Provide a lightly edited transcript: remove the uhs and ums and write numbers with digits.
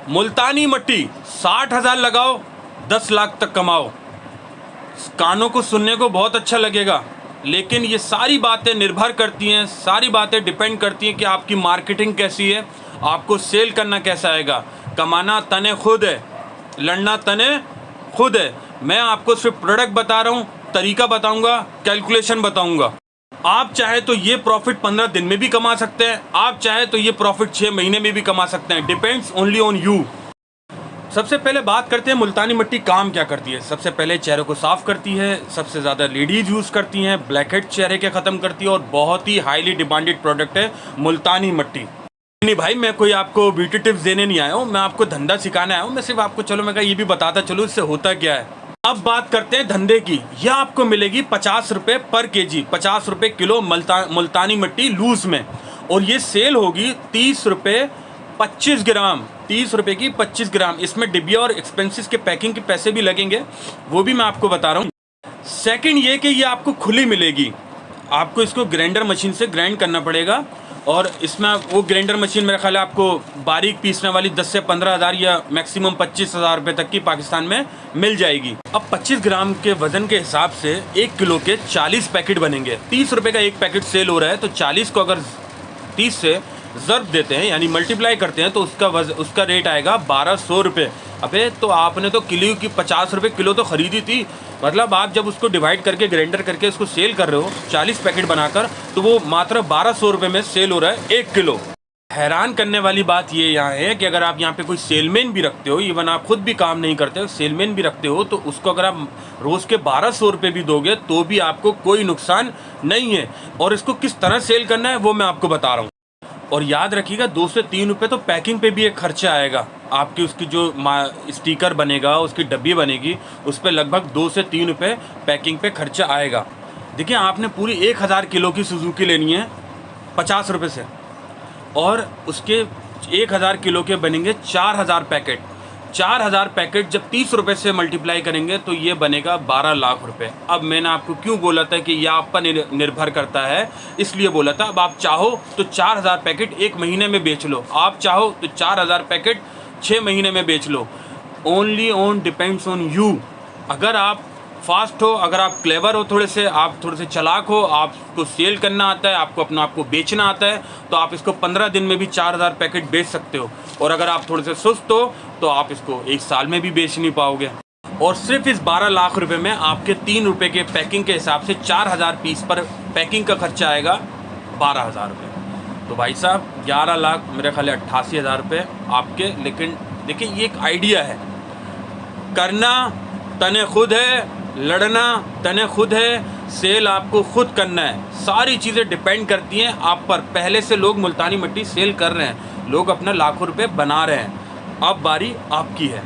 मुल्तानी मट्टी 60,000 लगाओ, 10 लाख तक कमाओ। कानों को सुनने को बहुत अच्छा लगेगा, लेकिन ये सारी बातें निर्भर करती हैं, सारी बातें डिपेंड करती हैं कि आपकी मार्केटिंग कैसी है, आपको सेल करना कैसा आएगा। कमाना तने खुद है, लड़ना तने खुद है। मैं आपको सिर्फ प्रोडक्ट बता रहा हूँ, तरीका बताऊँगा, कैलकुलेशन बताऊँगा। आप चाहे तो ये प्रॉफिट 15 दिन में भी कमा सकते हैं, आप चाहे तो ये प्रॉफिट 6 महीने में भी कमा सकते हैं। Depends only on you. सबसे पहले बात करते हैं मुल्तानी मिट्टी काम क्या करती है। सबसे पहले चेहरे को साफ़ करती है, सबसे ज़्यादा लेडीज़ यूज़ करती हैं, ब्लैक हेड चेहरे के ख़त्म करती है और बहुत ही हाईली डिमांडेड प्रोडक्ट है मुल्तानी मिट्टी। नहीं भाई, मैं कोई आपको ब्यूटी टिप्स देने नहीं आया हूँ, मैं आपको धंधा सिखाने आया हूँ। मैं सिर्फ आपको चलो मैं कहा ये भी बताता चलो इससे होता क्या है। अब बात करते हैं धंधे की। यह आपको मिलेगी 50 रुपये पर केजी, 50 रुपये किलो मुल्तानी मिट्टी लूज़ में, और ये सेल होगी 30 रुपये 25 ग्राम, 30 रुपये की 25 ग्राम। इसमें डिबिया और एक्सपेंसिस के पैकिंग के पैसे भी लगेंगे, वो भी मैं आपको बता रहा हूँ। सेकंड ये कि ये आपको खुली मिलेगी, आपको इसको ग्राइंडर मशीन से ग्राइंड करना पड़ेगा, और इसमें वो ग्राइंडर मशीन मेरा ख्याल है आपको बारीक पीसने वाली 10 से 15,000 या मैक्सिमम 25,000 रुपये तक की पाकिस्तान में मिल जाएगी। अब 25 ग्राम के वज़न के हिसाब से 1 किलो के 40 पैकेट बनेंगे। 30 रुपये का एक पैकेट सेल हो रहा है, तो 40 को अगर 30 से ज़र्ब देते हैं यानी मल्टीप्लाई करते हैं तो उसका रेट आएगा 1200 रुपये। अबे तो आपने तो किलो की 50 रुपये किलो तो ख़रीदी थी, मतलब आप जब उसको डिवाइड करके ग्राइंडर करके उसको सेल कर रहे हो 40 पैकेट बनाकर, तो वो मात्र 1200 रुपये में सेल हो रहा है 1 किलो। हैरान करने वाली बात ये यहाँ है कि अगर आप यहाँ पे कोई सेलमैन भी रखते हो, इवन आप खुद भी काम नहीं करते हो, सेलमैन भी रखते हो, तो उसको अगर आप रोज़ के 1200 रुपये भी दोगे तो भी आपको कोई नुकसान नहीं है। और इसको किस तरह सेल करना है वो मैं आपको बता रहा हूँ। और याद रखिएगा 2 से 3 रुपये तो पैकिंग पे भी एक खर्चा आएगा आपकी। उसकी जो स्टिकर बनेगा, उसकी डब्बी बनेगी, उस पर लगभग 2 से 3 रुपये पैकिंग पे खर्चा आएगा। देखिए आपने पूरी 1000 किलो की सुजुकी लेनी है 50 रुपये से, और उसके 1000 किलो के बनेंगे 4000 पैकेट। 4000 पैकेट जब 30 रुपये से मल्टीप्लाई करेंगे तो ये बनेगा 12 लाख रुपए। अब मैंने आपको क्यों बोला था कि यह आप पर निर्भर करता है, इसलिए बोला था। अब आप चाहो तो 4000 पैकेट 1 महीने में बेच लो, आप चाहो तो 4000 पैकेट 6 महीने में बेच लो। Only on depends on you. अगर आप फास्ट हो, अगर आप क्लेवर हो, आप थोड़े से चालाक हो, आपको सेल करना आता है, आपको अपना आपको बेचना आता है, तो आप इसको 15 दिन में भी 4000 पैकेट बेच सकते हो। और अगर आप थोड़े से सुस्त हो तो आप इसको 1 साल में भी बेच नहीं पाओगे। और सिर्फ इस 12 लाख रुपए में आपके 3 रुपये के पैकिंग के हिसाब से 4000 पीस पर पैकिंग का खर्चा आएगा 12,000 रुपये। तो भाई साहब 11 लाख मेरे ख्याल 88,000 रुपये आपके। लेकिन देखिए ये एक आइडिया है, करना तने खुद है, लड़ना तने खुद है, सेल आपको खुद करना है। सारी चीज़ें डिपेंड करती हैं आप पर। पहले से लोग मुल्तानी मिट्टी सेल कर रहे हैं, लोग अपना लाखों रुपए बना रहे हैं, अब बारी आपकी है।